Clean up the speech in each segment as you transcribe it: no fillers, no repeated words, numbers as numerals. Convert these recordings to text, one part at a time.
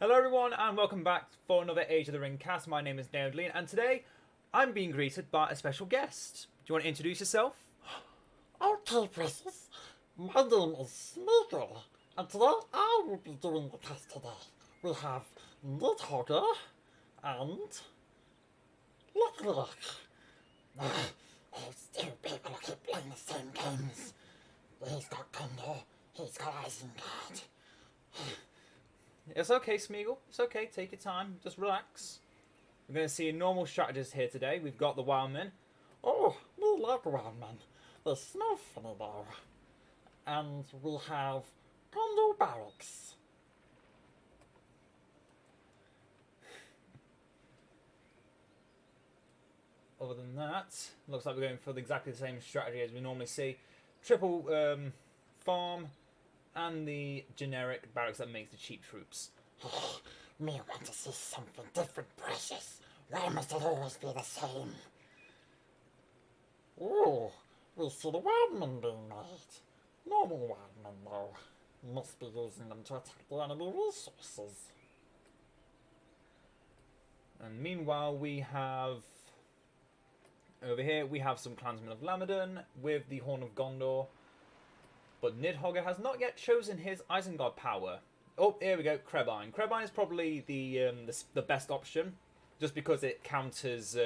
Hello everyone and welcome back for another Age of the Ring cast. My name is Naodline and today I'm being greeted by a special guest. Do you want to introduce yourself? Okay, precious. My name is Smeagol, and today I will be doing the cast today. We have Nidhoggr and LeckLerck. Those two people keep playing the same games. He's got Gondor, he's got Isengard. It's okay, Smeagol. It's okay. Take your time. Just relax. We're going to see a normal strategist here today. We've got the Wildman. Oh, me like Wildman. They smell funny though. And we have Gondor Barracks. Other than that, looks like we're going for exactly the same strategy as we normally see. Triple farm and the generic barracks that makes the cheap troops. Oh, me want to see something different, precious. Why must it always be the same? Oh, we see the wildmen being made. Normal wildmen, though. Must be using them to attack the enemy resources. And meanwhile, we have over here we have some clansmen of Lamadon with the Horn of Gondor. But Nidhoggr has not yet chosen his Isengard power. Oh, here we go, Krebine. Krebine is probably the best option, just because it counters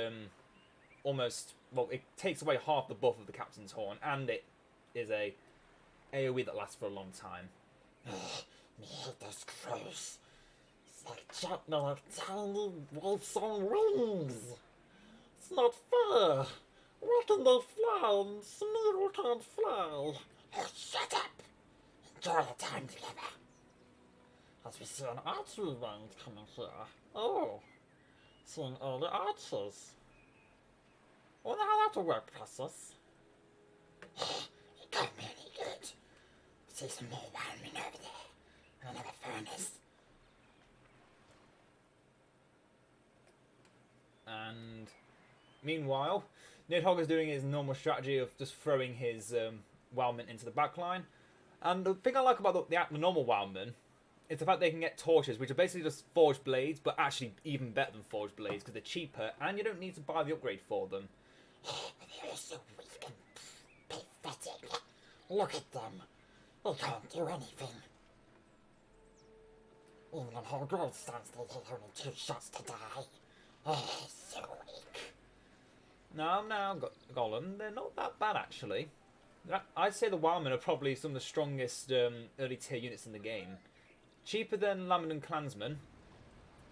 almost, well, it takes away half the buff of the Captain's Horn, and it is a AoE that lasts for a long time. Me hate those crows. It's like jumping like tiny wolves on wings. It's not fair. Why can they fly and Smeagol can't fly? Oh, shut up! Enjoy the time together. As we see an archery range coming here. Oh, seeing early archers. I wonder how that'll work, precious. It can't be any good. See some more wildmen over there. And another furnace. And meanwhile, Nidhoggr is doing his normal strategy of just throwing his Wildmen into the backline. And the thing I like about the normal Wildmen is the fact they can get torches, which are basically just forged blades, but actually even better than forged blades because they're cheaper, and you don't need to buy the upgrade for them. But they're so weak and pathetic. Look at them. They can't do anything. Even on whole gold stands, they take only 2 shots to die. Oh, so weak. Now, Gollum, they're not that bad actually. I'd say the Wildmen are probably some of the strongest early tier units in the game. Cheaper than Lamadon Clansmen,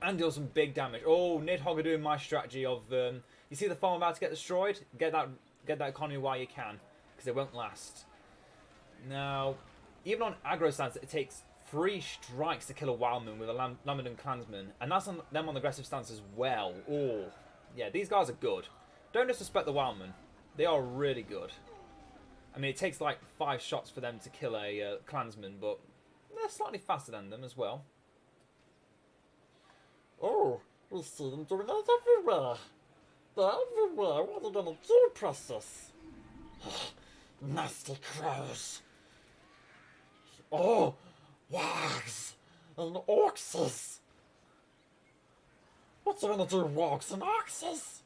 and deal some big damage. Oh, Nidhoggr doing my strategy of you see the farm about to get destroyed? Get that economy while you can, because it won't last. Now, even on aggro stance, it takes 3 strikes to kill a Wildman with a Lamadon Clansman, and that's on them on aggressive stance as well. Oh, yeah, these guys are good. Don't disrespect the Wildman; they are really good. I mean, it takes like 5 shots for them to kill a Clansman, but they're slightly faster than them as well. Oh, we see them doing that everywhere. They're everywhere. What are they gonna do, precious? Nasty crows. Oh, wargs and orcs. What's they gonna do, wargs and orcs?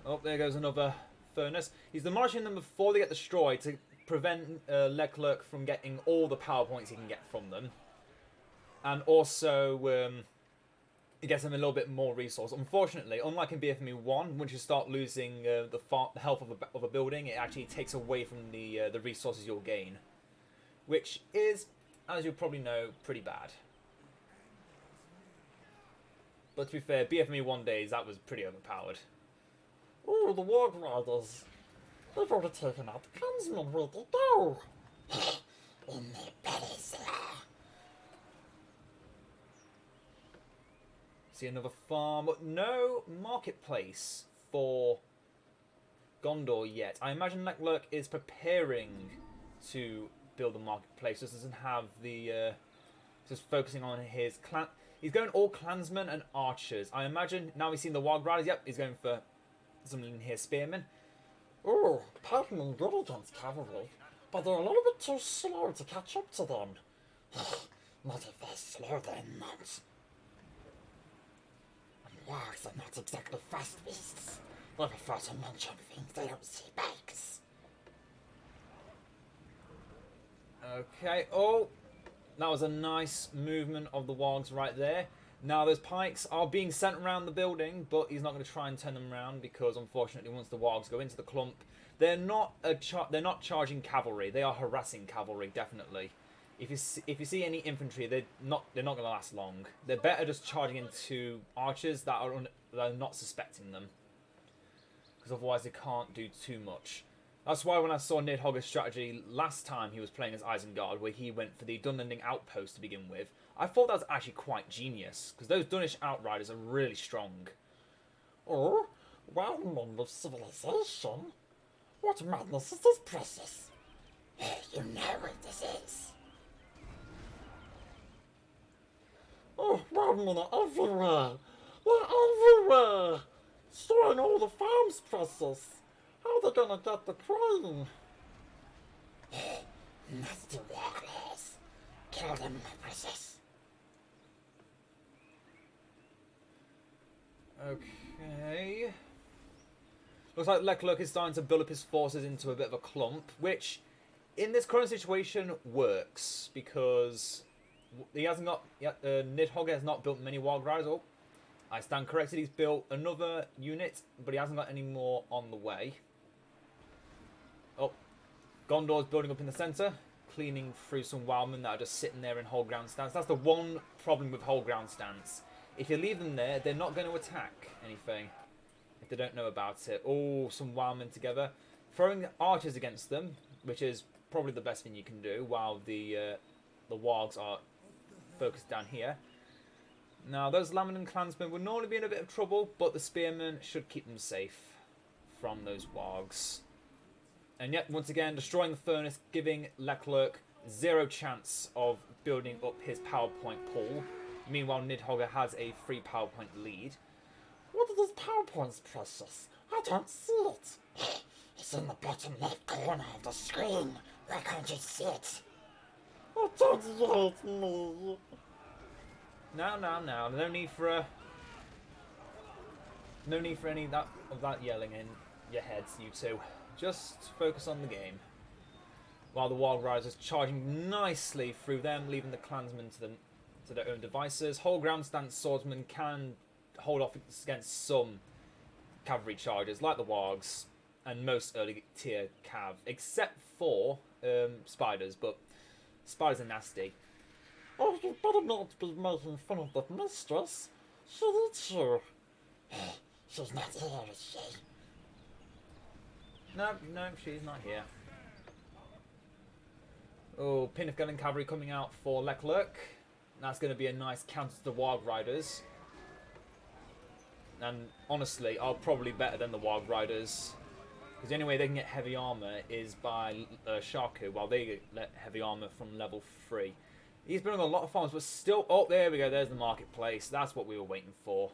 Oh, there goes another furnace. He's demolishing them before they get destroyed to prevent LeckLerck from getting all the power points he can get from them. And also, it gets him a little bit more resource. Unfortunately, unlike in BFME 1, once you start losing the health of a building, it actually takes away from the resources you'll gain. Which is, as you probably know, pretty bad. But to be fair, BFME 1 days, that was pretty overpowered. Oh, the warg riders. They've already taken out the clansmen. Where'd they go? In their bellies. See another farm, but no marketplace for Gondor yet. I imagine LeckLerck is preparing to build a marketplace. Just doesn't have the just focusing on his clan. He's going all clansmen and archers. I imagine now he's seen the warg riders. Yep, he's going for something here, spearmen. Oh, pikemen good against cavalry, but they're a little bit too slow to catch up to them. Not if they're slow, they're not. And wargs are not exactly fast beasts. They prefer to munch on things they don't see bakes. Okay, oh, that was a nice movement of the wargs right there. Now those pikes are being sent around the building, but he's not going to try and turn them around because unfortunately once the wargs go into the clump, they're not charging cavalry. They are harassing cavalry, definitely. If you see any infantry, they're not going to last long. They're better just charging into archers that are not suspecting them, because otherwise they can't do too much. That's why when I saw Nidhoggr's strategy last time he was playing as Isengard, where he went for the Dunlending outpost to begin with, I thought that was actually quite genius, because those Dunish outriders are really strong. Oh, well, men of civilization. What madness is this process? You know what this is. Oh, women are everywhere. They're everywhere. Storing all the farms, Princess. How are they gonna get the cream? Nasty warriors. Kill them, Princess. Okay. Looks like LeckLerck is starting to build up his forces into a bit of a clump, which, in this current situation, works, because he hasn't got... Nidhoggr has not built many Warg Riders. Oh, I stand corrected, he's built another unit, but he hasn't got any more on the way. Oh, Gondor's building up in the centre, cleaning through some wildmen that are just sitting there in whole ground stance. That's the one problem with whole ground stance. If you leave them there, they're not going to attack anything if they don't know about it. Oh, some wildmen together. Throwing archers against them, which is probably the best thing you can do, while the wargs are focused down here. Now, those Lammen clansmen would normally be in a bit of trouble, but the spearmen should keep them safe from those wargs. And yet, once again, destroying the furnace, giving LeckLerck zero chance of building up his PowerPoint pool. Meanwhile, Nidhoggr has a 3 PowerPoint lead. What are these PowerPoints, Precious? I don't see it. It's in the bottom left corner of the screen. Why can't you see it? Oh, don't yell at me. Now. No need for any of that yelling in your heads, you two. Just focus on the game. While the Wild Riders are charging nicely through them, leaving the clansmen to their own devices. Whole ground stance swordsmen can hold off against some cavalry charges, like the wargs and most early tier cav, except for spiders, but spiders are nasty. Oh, you better not be making fun of the mistress. She'll eat you. She's not here, is she? No, she's not here. Oh, Pinnacle cavalry coming out for LeckLerck. That's going to be a nice counter to the Warg Riders. And honestly, are probably better than the Warg Riders. Because the only way they can get heavy armor is by Shaku, while they get heavy armor from level 3. He's building a lot of farms, but still... Oh, there we go. There's the marketplace. That's what we were waiting for.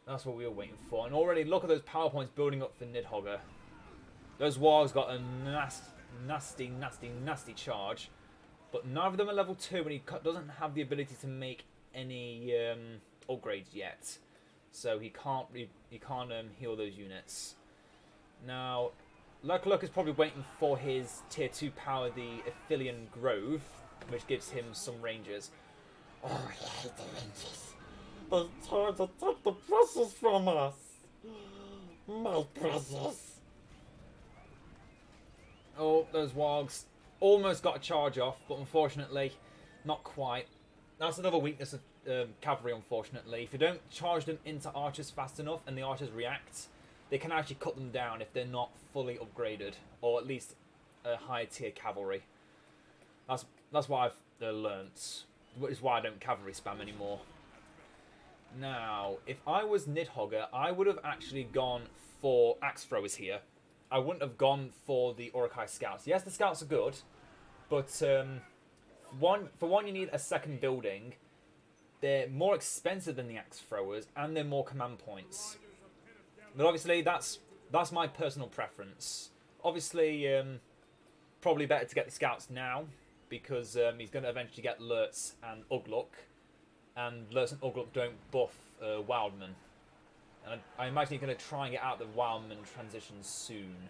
That's what we were waiting for. And already, look at those PowerPoints building up for Nidhoggr. Those wargs got a nasty charge. But neither of them are level 2, and he doesn't have the ability to make any upgrades yet. So he can't heal those units. Now, LeckLerck is probably waiting for his tier 2 power, the Aphelion Grove, which gives him some ranges. Oh, I hate the ranges. They tried to take the precious from us. My precious. Oh, those wargs almost got a charge off, but unfortunately, not quite. That's another weakness of cavalry, unfortunately. If you don't charge them into archers fast enough and the archers react, they can actually cut them down if they're not fully upgraded, or at least a higher tier cavalry. That's what I've learnt, which is why I don't cavalry spam anymore. Now, if I was Nidhoggr, I would have actually gone for axe throwers here. I wouldn't have gone for the Uruk-hai scouts. Yes, the scouts are good, but for one, you need a second building. They're more expensive than the axe throwers, and they're more command points. But obviously, that's my personal preference. Obviously, probably better to get the scouts now, because he's going to eventually get Lurtz and Ugluk, and Lurtz and Ugluk don't buff Wildman. And I imagine he's going to try and get out the Wildman transition soon.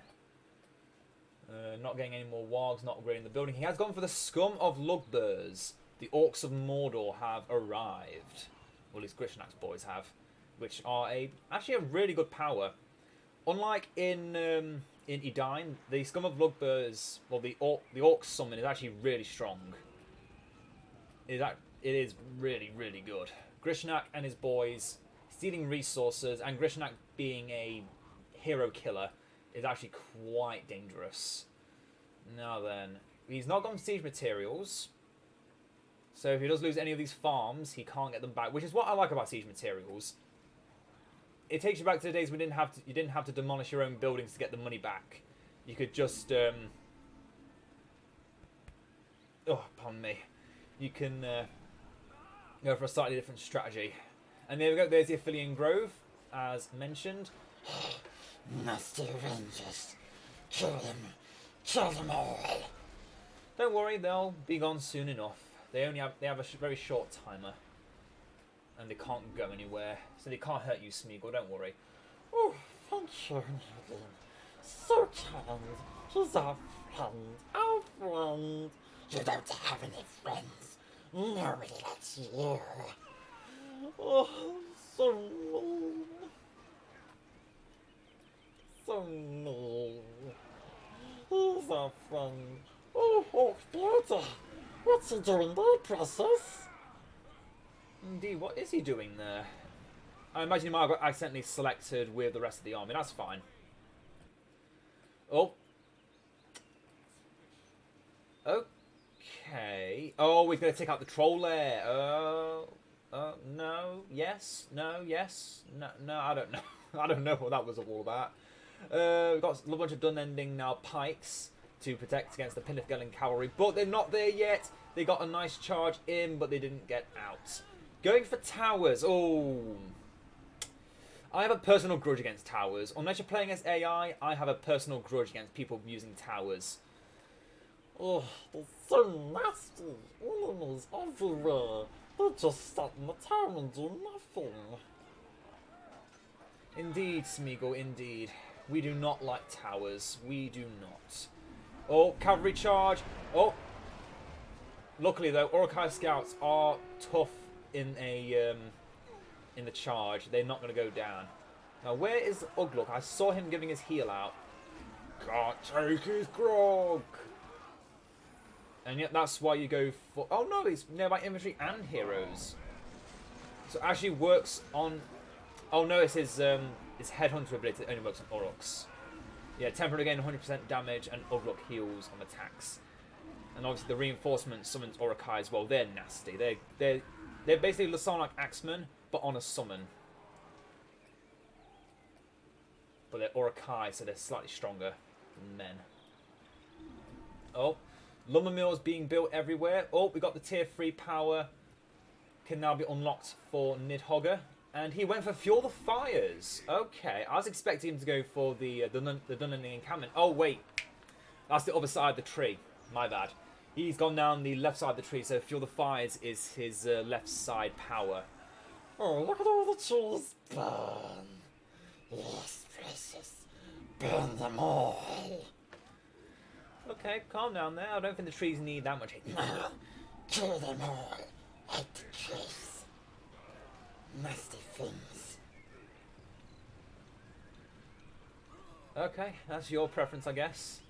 Not getting any more wargs, not upgrading the building. He has gone for the scum of Lugburs. The Orcs of Mordor have arrived. Well, at least Grishnak's boys have, which are actually a really good power. Unlike in Edine, the scum of Lugburs, well, the Orc summon is actually really strong. It is really, really good. Grishnak and his boys stealing resources, and Grishnak being a hero killer is actually quite dangerous. Now then, he's not got siege materials, so if he does lose any of these farms, he can't get them back, which is what I like about siege materials. It takes you back to the days when you didn't have to demolish your own buildings to get the money back. You could just pardon me. You can go for a slightly different strategy. And there we go. There's the Aphelion Grove, as mentioned. Nasty rangers. Kill them. Kill them all. Don't worry, they'll be gone soon enough. They have a very short timer, and they can't go anywhere, so they can't hurt you, Smeagol. Don't worry. Oh, thank you, Naodline. So kind. He's our friend. Our friend. You don't have any friends. Nobody likes you. Oh, so mean. So mean. He's our friend. Oh, Beauty. What's he doing there, Precious? Indeed, what is he doing there? I imagine he might have got accidentally selected with the rest of the army. That's fine. Oh. Okay. Oh, he's going to take out the troll there. No. Yes. No. Yes. No. I don't know. I don't know what that was all about. We've got a bunch of dun-ending now pikes to protect against the Pinnithgelen cavalry, but they're not there yet. They got a nice charge in, but they didn't get out. Going for towers. Oh. I have a personal grudge against towers. Unless you're playing as AI, I have a personal grudge against people using towers. Oh, they're so nasty. Enemies everywhere. They just sit in the tower and do nothing. Indeed, Smeagol, indeed. We do not like towers. We do not. Oh, cavalry charge. Oh. Luckily, though, Uruk-hai scouts are tough in the charge. They're not going to go down. Now, where is Ugluk? I saw him giving his heel out. Can't take his grog. And yet that's why you go for... Oh, no, he's nearby infantry and heroes. So it actually works on... Oh, no, it's his headhunter ability that only works on Uruks. Yeah, temporary gain 100% damage, and Ugluk heals on attacks. And obviously the reinforcement summons Uruk-hai as well. They're nasty. They're basically sound like Axemen, but on a summon. But they're Uruk-hai, so they're slightly stronger than men. Oh, lumber mills being built everywhere. Oh, we got the tier 3 power. Can now be unlocked for Nidhoggr. And he went for Fuel the Fires. Okay, I was expecting him to go for the Dunning encampment. Oh, wait. That's the other side of the tree. My bad. He's gone down the left side of the tree, so Fuel the Fires is his left side power. Oh, look at all the trees burn. Yes, Precious. Burn them all. Okay, calm down there. I don't think the trees need that much hate. No, kill them all. Hate the trees. Nasty things. Okay, that's your preference, I guess.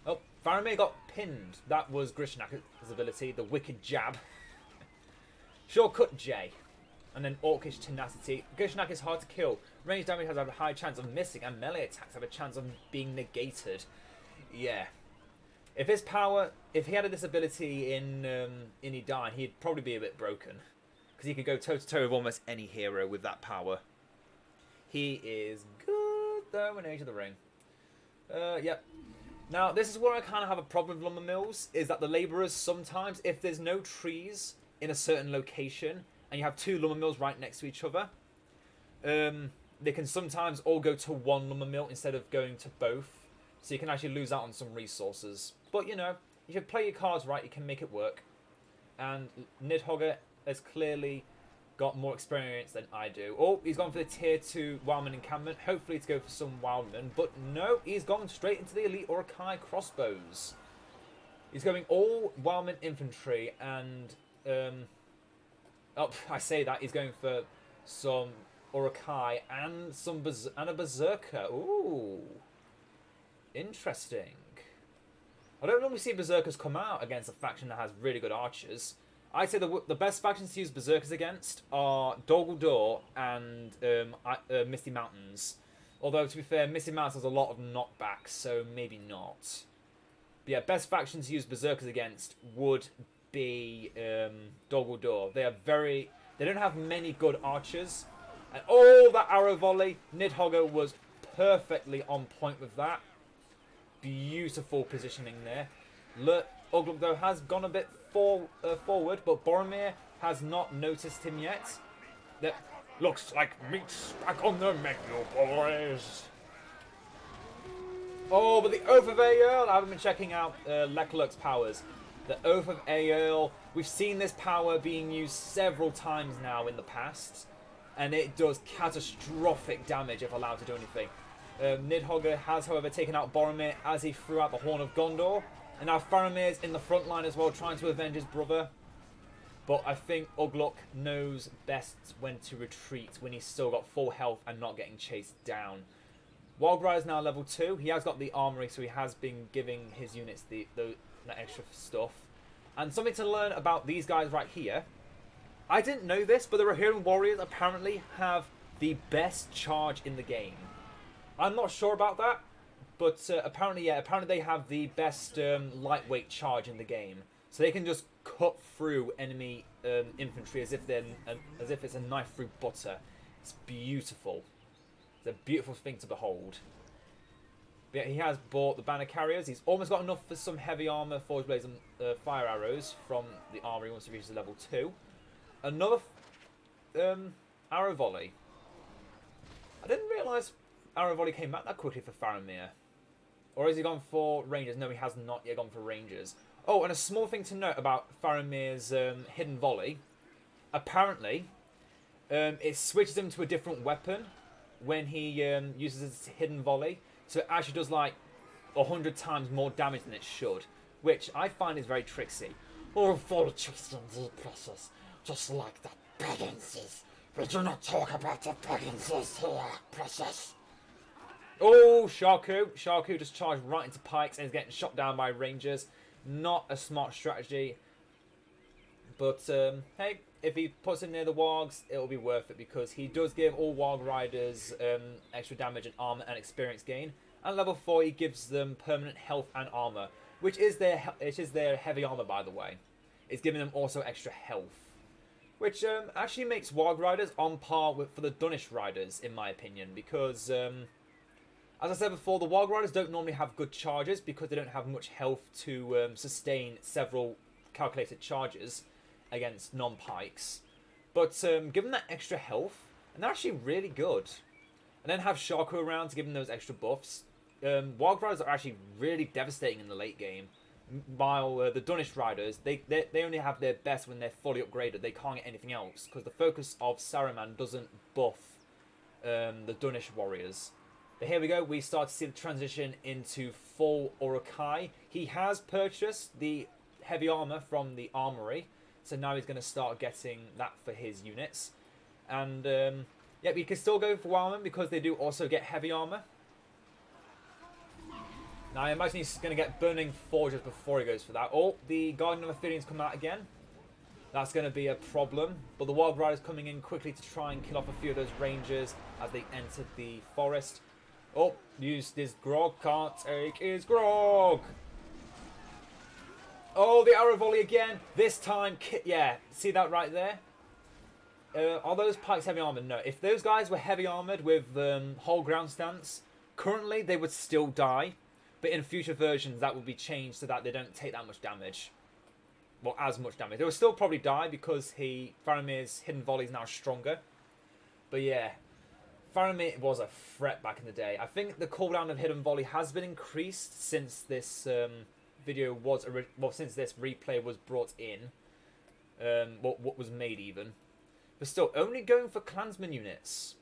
Oh, Faramir got pinned. That was Grishnak's ability, the Wicked Jab. Shortcut J. And then Orcish Tenacity. Grishnak is hard to kill. Range damage has a high chance of missing, and melee attacks have a chance of being negated. Yeah. If his power... If he had this ability in Edine, he'd probably be a bit broken. Because he could go toe-to-toe with almost any hero with that power. He is good, though, in Age of the Ring. Yep. Now, this is where I kind of have a problem with lumber mills, is that the labourers sometimes, if there's no trees in a certain location, and you have two lumber mills right next to each other, they can sometimes all go to one lumber mill instead of going to both. So you can actually lose out on some resources. But, you know, if you play your cards right, you can make it work. And Nidhoggr has clearly got more experience than I do. Oh, he's gone for the tier 2 Wildman encampment, hopefully to go for some Wildman. But no, he's gone straight into the elite Urukai crossbows. He's going all Wildman infantry and... oh, I say that, he's going for some Urukai and a Berserker. Ooh. Interesting. I don't normally see Berserkers come out against a faction that has really good archers. I'd say the best factions to use Berserkers against are Dol and Misty Mountains. Although, to be fair, Misty Mountains has a lot of knockbacks, so maybe not. But yeah, best factions to use Berserkers against would be Dol. They don't have many good archers. And oh, that arrow volley! Nidhoggr was perfectly on point with that. Beautiful positioning there. Ugluk, though, has gone a bit forward, but Boromir has not noticed him yet. That Looks like meat's back on the menu, boys. Oh, but the Oath of Aeol! I haven't been checking out LeckLerck's powers. The Oath of Aeol, we've seen this power being used several times now in the past, and it does catastrophic damage if allowed to do anything. Nidhoggr has, however, taken out Boromir as he threw out the Horn of Gondor, and now Faramir's in the front line as well, trying to avenge his brother. But I think Ugluk knows best when to retreat when he's still got full health and not getting chased down. Wildrider's now level 2. He has got the armory, so he has been giving his units the extra stuff. And something to learn about these guys right here. I didn't know this, but the Rohirrim warriors apparently have the best charge in the game. I'm not sure about that, but apparently they have the best lightweight charge in the game. So they can just cut through enemy infantry as if it's a knife through butter. It's beautiful. It's a beautiful thing to behold. But yeah, he has bought the banner carriers. He's almost got enough for some heavy armor, forge blades, and fire arrows from the armory once he reaches level 2. Another arrow volley. I didn't realise arrow volley came back that quickly for Faramir. Or has he gone for rangers? No, he has not yet gone for rangers. Oh, and a small thing to note about Faramir's hidden volley. Apparently, it switches him to a different weapon when he uses his hidden volley. So it actually does like 100 times more damage than it should, which I find is very tricksy. Oh, very tricksy indeed, precious. Just like the Bagginses. We do not talk about the Bagginses here, precious. Oh, Sharku just charged right into pikes and is getting shot down by rangers. Not a smart strategy. But, hey, if he puts him near the wargs, it'll be worth it because he does give all warg riders extra damage and armor and experience gain. And level 4, he gives them permanent health and armor, which is their heavy armor, by the way. It's giving them also extra health, which actually makes warg riders on par for the Dunnish riders, in my opinion, because as I said before, the warg riders don't normally have good charges because they don't have much health to sustain several calculated charges against non-pikes. But give them that extra health, and they're actually really good. And then have Sharku around to give them those extra buffs. Warg riders are actually really devastating in the late game. While the Dunnish riders, they only have their best when they're fully upgraded. They can't get anything else because the focus of Saruman doesn't buff the Dunnish warriors. But here we go. We start to see the transition into full Urukai. He has purchased the heavy armor from the armory, so now he's going to start getting that for his units. And yeah, we can still go for Wildman because they do also get heavy armor. Now I imagine he's going to get burning forges before he goes for that. Oh, the Guardian of Athenians come out again. That's going to be a problem. But the Warg Riders coming in quickly to try and kill off a few of those rangers as they enter the forest. Oh, use this grog. Can't take his grog. Oh, the arrow volley again. This time, yeah, see that right there? Are those pikes heavy armored? No. If those guys were heavy armored with whole ground stance, currently they would still die. But in future versions, that would be changed so that they don't take that much damage. Well, as much damage. They will still probably die because Faramir's hidden volley is now stronger. But yeah, Faramir was a threat back in the day. I think the cooldown of hidden volley has been increased since this video was well, since this replay was brought in, what was made even, but still only going for clansman units.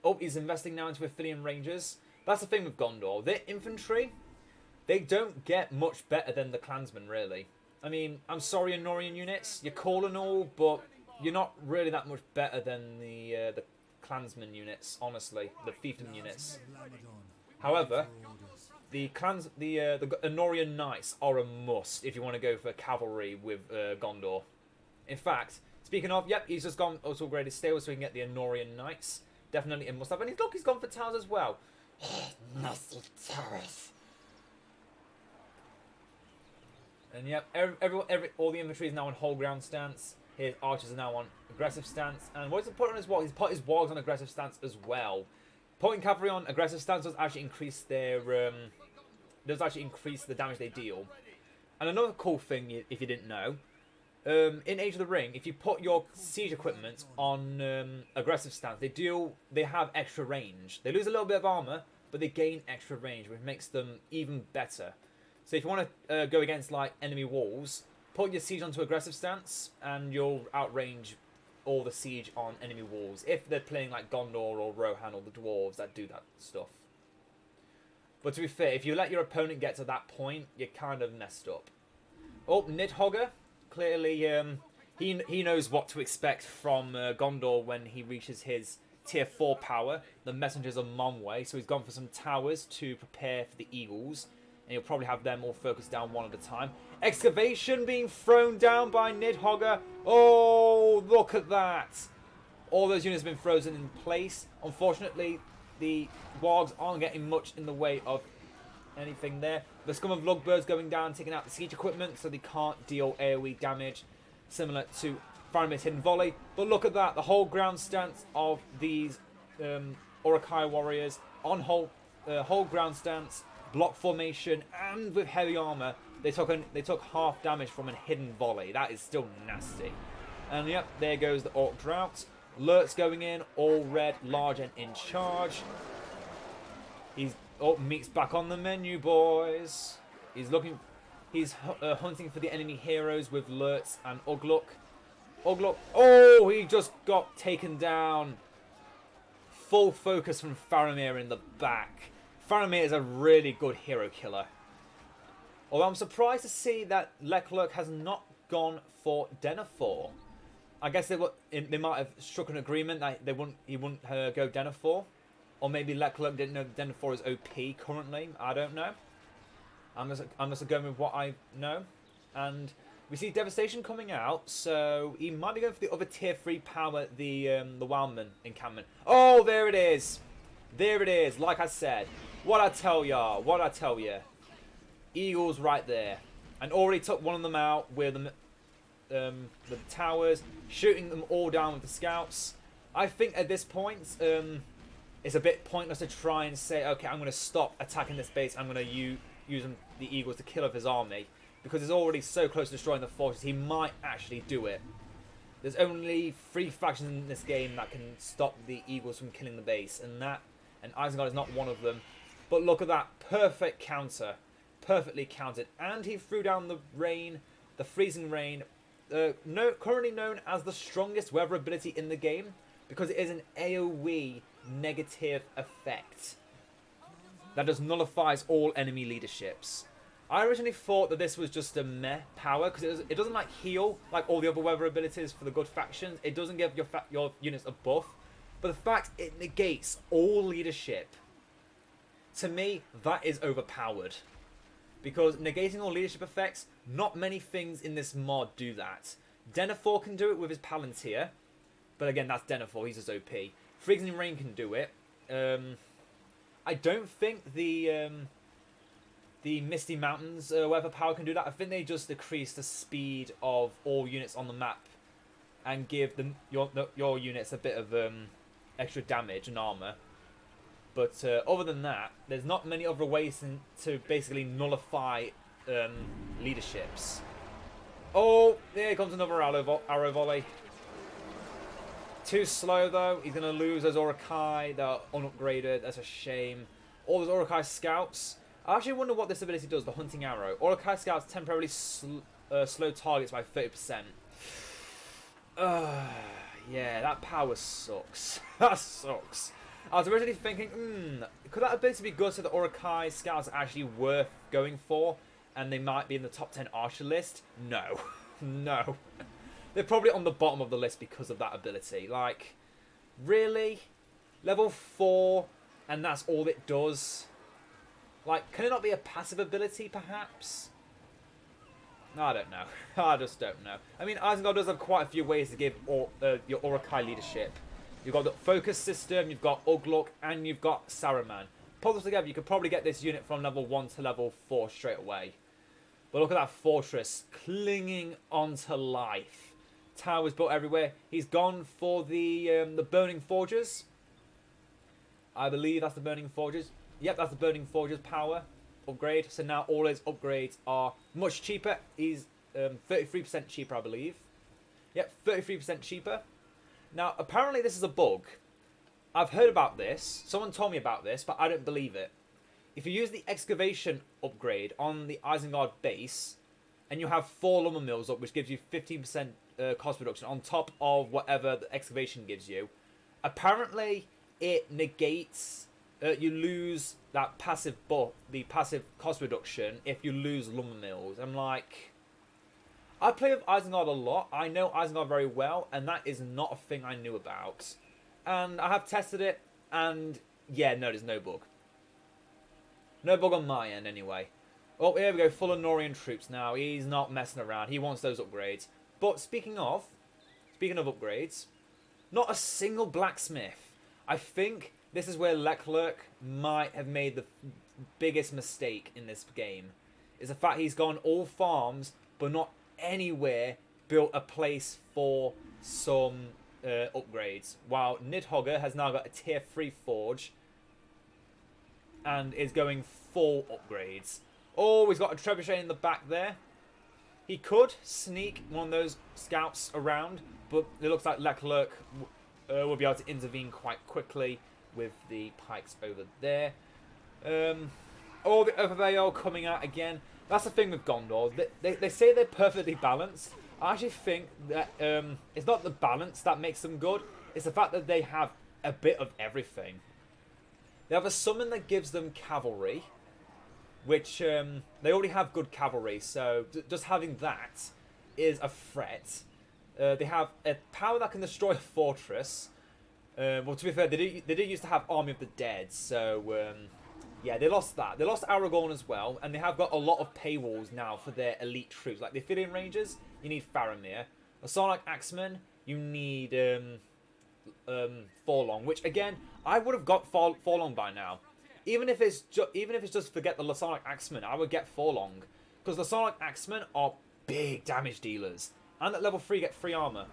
Oh, he's investing now into Athenian Rangers. That's the thing with Gondor. Their infantry, they don't get much better than the clansmen, really. I mean, I'm sorry, Anorian units, you're cool and all, but you're not really that much better than the clansman units, honestly, the fiefdom units. However, the Anorian Knights are a must if you want to go for cavalry with Gondor. In fact, speaking of, yep, he's just gone also upgraded stables so we can get the Anorian Knights. Definitely a must-have. And look, he's gone for towers as well. Nasty towers. And yep, all the infantry is now on whole ground stance. His archers are now on aggressive stance. And what does he put on his wargs? He's put his wargs on aggressive stance as well. Putting cavalry on aggressive stance does actually increase their the damage they deal. And another cool thing, if you didn't know, in Age of the Ring, if you put your siege equipment on aggressive stance, they have extra range. They lose a little bit of armor, but they gain extra range, which makes them even better. So if you want to go against like enemy walls, put your siege onto aggressive stance, and you'll outrange all the siege on enemy walls. If they're playing like Gondor or Rohan or the dwarves that do that stuff. But to be fair, if you let your opponent get to that point, you're kind of messed up. Oh, Nidhoggr. Clearly, he knows what to expect from Gondor when he reaches his tier 4 power. The messengers are Monway, so he's gone for some towers to prepare for the eagles. And he'll probably have them all focused down one at a time. Excavation being thrown down by Nidhoggr. Oh, look at that. All those units have been frozen in place. Unfortunately, the wargs aren't getting much in the way of anything there. The Scum of Lugbirds going down, taking out the siege equipment, so they can't deal AoE damage, similar to Faramir's Hidden Volley. But look at that, the whole ground stance of these Uruk-hai warriors on whole ground stance, block formation, and with heavy armor. They took half damage from a Hidden Volley. That is still nasty. And yep, there goes the Orc Drought. Lurt's going in, all red, large, and in charge. Meat's back on the menu, boys. He's hunting for the enemy heroes with Lurtz and Ugluk. Oh, he just got taken down. Full focus from Faramir in the back. Faramir is a really good hero killer. Although I'm surprised to see that LeckLerck has not gone for Denethor. I guess they might have struck an agreement that he wouldn't go Denethor. Or maybe LeckLerck didn't know that Denethor is OP currently. I don't know. I'm just going with what I know. And we see Devastation coming out, so he might be going for the other tier 3 power, the Wildman encampment. Oh, there it is. There it is, like I said. What I tell ya. Eagles right there. And already took one of them out with the towers, shooting them all down with the scouts. I think at this point, it's a bit pointless to try and say, okay, I'm going to stop attacking this base. I'm going to use the Eagles to kill off his army. Because he's already so close to destroying the fortress, he might actually do it. There's only 3 factions in this game that can stop the Eagles from killing the base. And Isengard is not one of them. But look at that. Perfect counter. Perfectly countered. And he threw down the rain. The freezing rain. Currently known as the strongest weather ability in the game. Because it is an AoE negative effect. That just nullifies all enemy leaderships. I originally thought that this was just a meh power. Because it doesn't like heal like all the other weather abilities for the good factions. It doesn't give your units a buff. But the fact it negates all leadership. To me, that is overpowered. Because negating all leadership effects, not many things in this mod do that. Denethor can do it with his Palantir. But again, that's Denethor, he's just OP. Freezing Rain can do it. I don't think the Misty Mountains weather power can do that. I think they just decrease the speed of all units on the map. And give your units a bit of extra damage and armor. But other than that, there's not many other ways to basically nullify leaderships. Oh, there comes another arrow volley. Too slow though. He's going to lose those Uruk-hai that are unupgraded. That's a shame. All those Uruk-hai scouts. I actually wonder what this ability does, the Hunting Arrow. Orokai Scouts temporarily slow targets by 30%. Yeah, that power sucks. That sucks. I was originally thinking, could that ability be good so the Orokai Scouts are actually worth going for? And they might be in the top 10 Archer list? No. No. They're probably on the bottom of the list because of that ability. Like, really? Level 4, and that's all it does? Like, can it not be a passive ability, perhaps? I don't know. I just don't know. I mean, Isengard does have quite a few ways to give your Orokai leadership. You've got the focus system, you've got Ugluk, and you've got Saruman. Put those together, you could probably get this unit from level 1 to level 4 straight away. But look at that fortress clinging onto life. Towers built everywhere. He's gone for the Burning Forges. I believe that's the Burning Forges. Yep, that's the Burning Forges power upgrade. So now all his upgrades are much cheaper. He's 33% cheaper, I believe. Yep, 33% cheaper. Now, apparently this is a bug. I've heard about this. Someone told me about this, but I don't believe it. If you use the excavation upgrade on the Isengard base, and you have 4 lumber mills up, which gives you 15% cost reduction on top of whatever the excavation gives you, apparently it negates, you lose that passive buff, the passive cost reduction if you lose lumber mills. I'm like, I play with Isengard a lot. I know Isengard very well, and that is not a thing I knew about. And I have tested it, and yeah, no, there's no bug. No bug on my end, anyway. Oh, here we go, full of Norian troops now. He's not messing around. He wants those upgrades. But speaking of upgrades, not a single blacksmith. I think this is where LeckLerck might have made the biggest mistake in this game. Is the fact he's gone all farms, but not anywhere built a place for some upgrades. While Nidhoggr has now got a tier 3 forge and is going full upgrades. Oh, he's got a trebuchet in the back there. He could sneak one of those scouts around, but it looks like LeckLerck will be able to intervene quite quickly with the pikes over there. Oh, the Overveil coming out again. That's the thing with Gondor. They say they're perfectly balanced. I actually think that it's not the balance that makes them good. It's the fact that they have a bit of everything. They have a summon that gives them cavalry, which they already have good cavalry, so just having that is a threat. They have a power that can destroy a fortress. Well, to be fair, they did used to have Army of the Dead, so yeah, they lost that. They lost Aragorn as well, and they have got a lot of paywalls now for their elite troops. Like the Athenian Rangers, you need Faramir. A Sarlacc Axeman, you need Forlong, which again, I would have got Forlong by now. Even if it's just forget the Sarlacc Axeman, I would get Forlong, because the Sarlacc Axemen are big damage dealers, and at level 3 get free armor.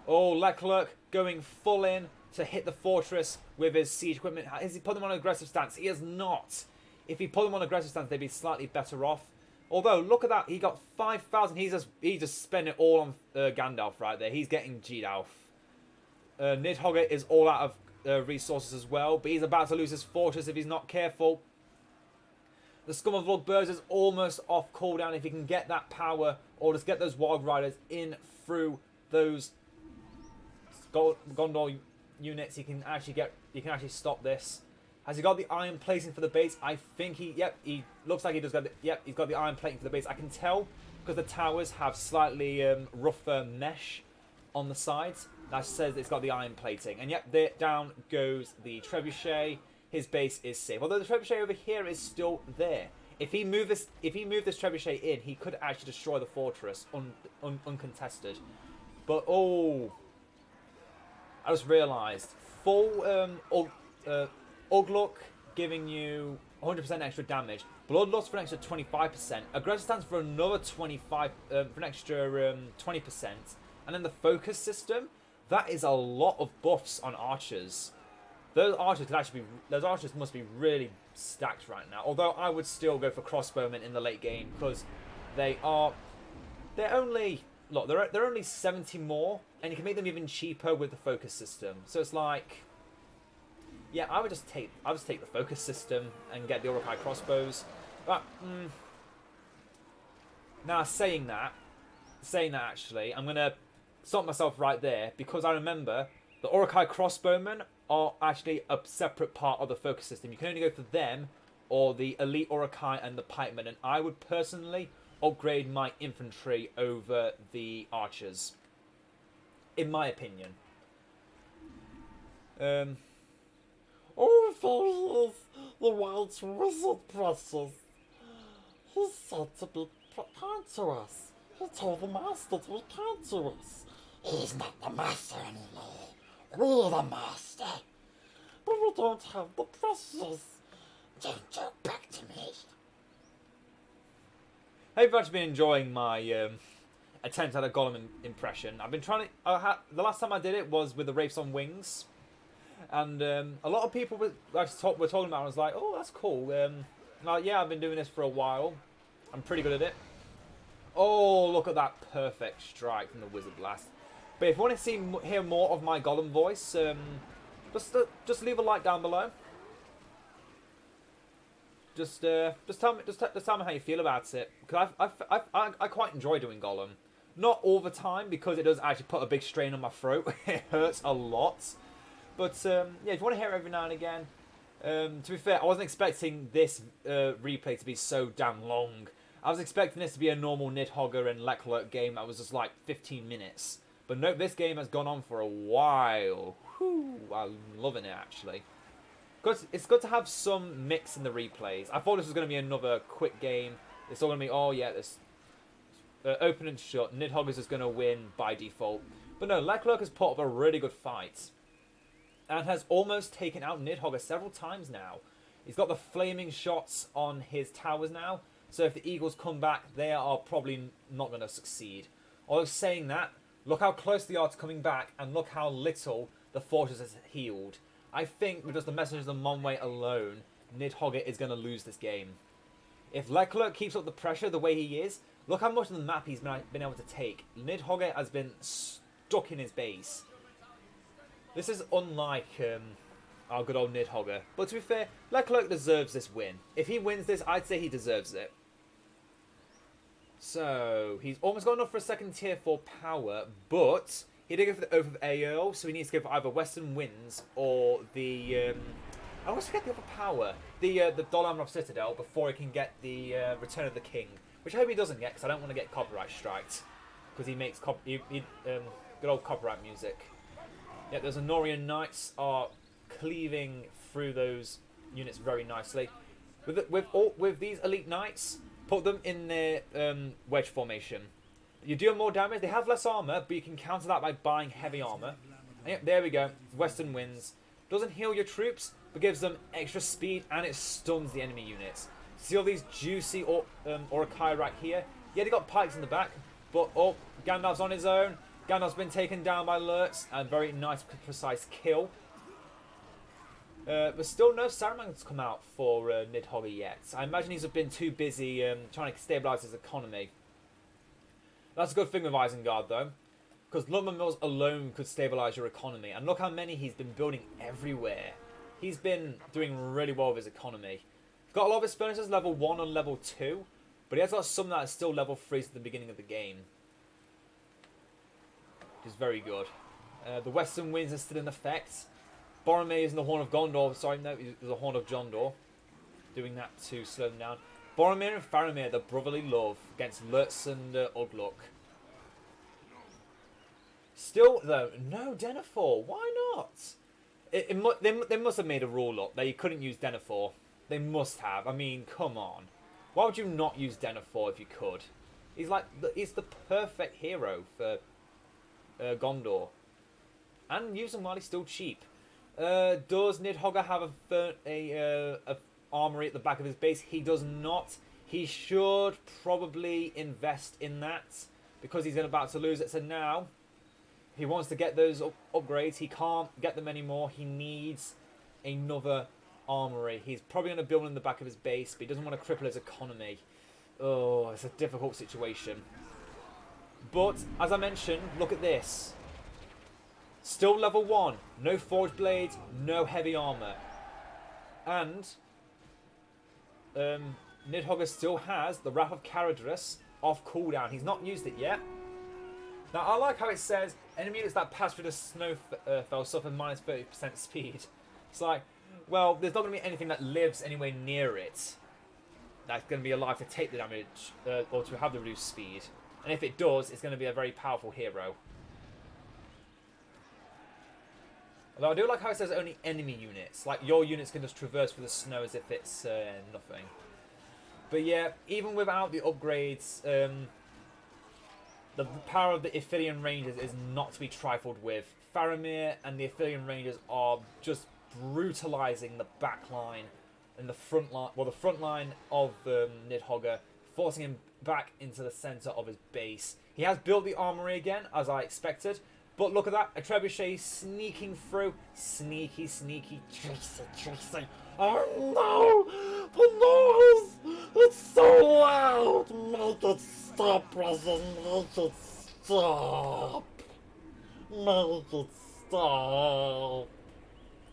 Oh, LeckLerck going full in to hit the fortress with his siege equipment. Has he put them on an aggressive stance? He has not. If he put them on an aggressive stance, they'd be slightly better off. Although, look at that. He got 5,000. He just spent it all on Gandalf right there. He's getting G'd out. Nidhoggr is all out of resources as well, but he's about to lose his fortress if he's not careful. The Scum of Lugberz is almost off cooldown. If he can get that power, or just get those Wild Riders in through those Gondor units, he can actually stop this. Has he got the iron plating for the base? I think he looks like he does got he's got the iron plating for the base. I can tell because the towers have slightly rougher mesh on the sides. That says it's got the iron plating. And yep, there down goes the trebuchet. His base is safe. Although the trebuchet over here is still there. If he moved this trebuchet in, he could actually destroy the fortress uncontested. But oh, I just realised full Ugluk giving you 100% extra damage. Bloodlust for an extra 25%. Aggressive stance for another 25 for an extra 20%. And then the focus system. That is a lot of buffs on archers. Those archers must be really stacked right now. Although I would still go for crossbowmen in the late game because they're only 70 more, and you can make them even cheaper with the focus system. So it's like Yeah, I would just take the focus system and get the Orokai crossbows. But now saying that actually, I'm gonna stop myself right there because I remember the Orokai crossbowmen are actually a separate part of the focus system. You can only go for them or the elite Orokai and the pikemen, and I would personally upgrade my infantry over the archers, in my opinion. Oh, there he is, the white wizard, precious. He's said to be kind to us. He told the master to be kind to us. He's not the master anymore. We're the master. But we don't have the precious. Don't talk back to me. Hope you've actually been enjoying my attempt at a Gollum impression. I've been trying to. The last time I did it was with the Wraiths on Wings, and a lot of people were talking about it. I was like, "Oh, that's cool." Like, yeah, I've been doing this for a while. I'm pretty good at it. Oh, look at that perfect strike from the Wizard Blast. But if you want to hear more of my Gollum voice, just leave a like down below. Just tell me how you feel about it, because I quite enjoy doing Gollum. Not all the time, because it does actually put a big strain on my throat. It hurts a lot. But yeah, if you want to hear it every now and again. To be fair, I wasn't expecting this replay to be so damn long. I was expecting this to be a normal Nidhoggr and LeckLerck game that was just like 15 minutes. But nope, this game has gone on for a while. Whew, I'm loving it actually. It's good to have some mix in the replays. I thought this was going to be another quick game. It's all going to be, oh yeah, this open and shut. Nidhoggr is going to win by default. But no, LeckLerck has put up a really good fight. And has almost taken out Nidhoggr several times now. He's got the flaming shots on his towers now. So if the Eagles come back, they are probably not going to succeed. Although saying that, look how close they are to coming back. And look how little the fortress has healed. I think with just the messengers of Monway alone, Nidhoggr is going to lose this game. If LeckLerck keeps up the pressure the way he is, look how much of the map he's been able to take. Nidhoggr has been stuck in his base. This is unlike our good old Nidhoggr. But to be fair, LeckLerck deserves this win. If he wins this, I'd say he deserves it. So, he's almost got enough for a second tier 4 power, but he did go for the Oath of AO, so he needs to go for either Western Winds or the... I always forget the other power. The Dolamrov Citadel before he can get the Return of the King. Which I hope he doesn't get, because I don't want to get copyright striked. Because he makes good old copyright music. Yep, those Honorian Knights are cleaving through those units very nicely. With these elite knights, put them in their wedge formation. You do more damage. They have less armor, but you can counter that by buying heavy armor. And yep, there we go. Western Winds. Doesn't heal your troops, but gives them extra speed, and it stuns the enemy units. See all these juicy Orokai right here? Yeah, they got pikes in the back, but oh, Gandalf's on his own. Gandalf's been taken down by Lurtz, and very nice, precise kill. But still no Saruman's come out for Nidhoggr yet. I imagine he's been too busy trying to stabilise his economy. That's a good thing with Isengard, though, because lumber mills alone could stabilise your economy. And look how many he's been building everywhere. He's been doing really well with his economy. He's got a lot of his furnaces level 1 and level 2, but he has got some that are still level 3 at the beginning of the game. Which is very good. The Western Winds are still in effect. Boromir is in the Horn of Gondor. Sorry, no, he's the Horn of Jondor. Doing that to slow them down. Boromir and Faramir, the brotherly love against Lurtz and Ugluk. Still, though, no Denethor. Why not? They must have made a rule up that you couldn't use Denethor. They must have. I mean, come on. Why would you not use Denethor if you could? He's the perfect hero for Gondor. And use him while he's still cheap. Does Nidhoggr have a armory at the back of his base? He does not. He should probably invest in that because he's about to lose it. So now, if he wants to get those upgrades, he can't get them anymore. He needs another armory. He's probably going to build in the back of his base, but he doesn't want to cripple his economy. Oh, it's a difficult situation. But, as I mentioned, look at this. Still level 1. No forged blades, no heavy armor. And Nidhoggr still has the Wrath of Caradhras off cooldown. He's not used it yet. Now, I like how it says, enemy units that pass through the Snowfell suffer minus 30% speed. It's like, well, there's not going to be anything that lives anywhere near it that's going to be alive to take the damage or to have the reduced speed. And if it does, it's going to be a very powerful hero. Although I do like how it says only enemy units. Like, your units can just traverse through the snow as if it's nothing. But yeah, even without the upgrades, the power of the Ithilien Rangers is not to be trifled with. Faramir and the Ithilien Rangers are just brutalizing the back line and the front line, well, the front line of Nidhoggr, forcing him back into the center of his base. He has built the armory again, as I expected, but look at that, a trebuchet sneaking through. Sneaky, sneaky, Tracy. Oh no! The noise! It's so loud! Make it stop, Resin! Make it stop! Make it stop!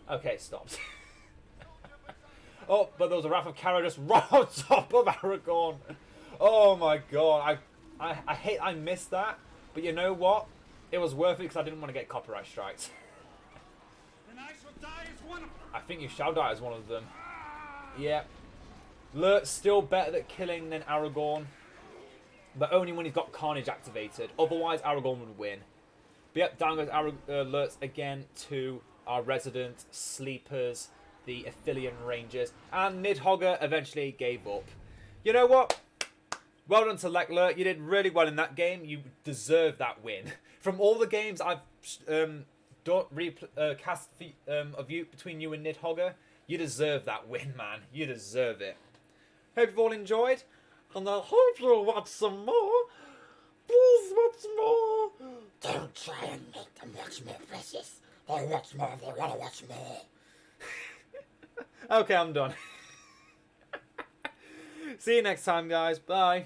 Okay, stopped. Oh, but there was a Wrath of Caradhras right on top of Aragorn. Oh my god, I hate I missed that, but you know what? It was worth it because I didn't want to get copyright strikes. Then I shall die as one of them. I think you shall die as one of them. Yeah. Lurt's still better at killing than Aragorn, but only when he's got Carnage activated. Otherwise, Aragorn would win. But yep, down goes Lurtz again to our resident sleepers, the Ithilien Rangers, and Nidhoggr eventually gave up. You know what? Well done to LeckLerck. You did really well in that game. You deserve that win. From all the games I've cast of you between you and Nidhoggr, you deserve that win, man. You deserve it. Hope you've all enjoyed, And I hope you'll watch some more. Please watch more. Don't try and make them watch more, Precious. They'll watch more if they want to watch more. Okay, I'm done. See you next time, guys. Bye.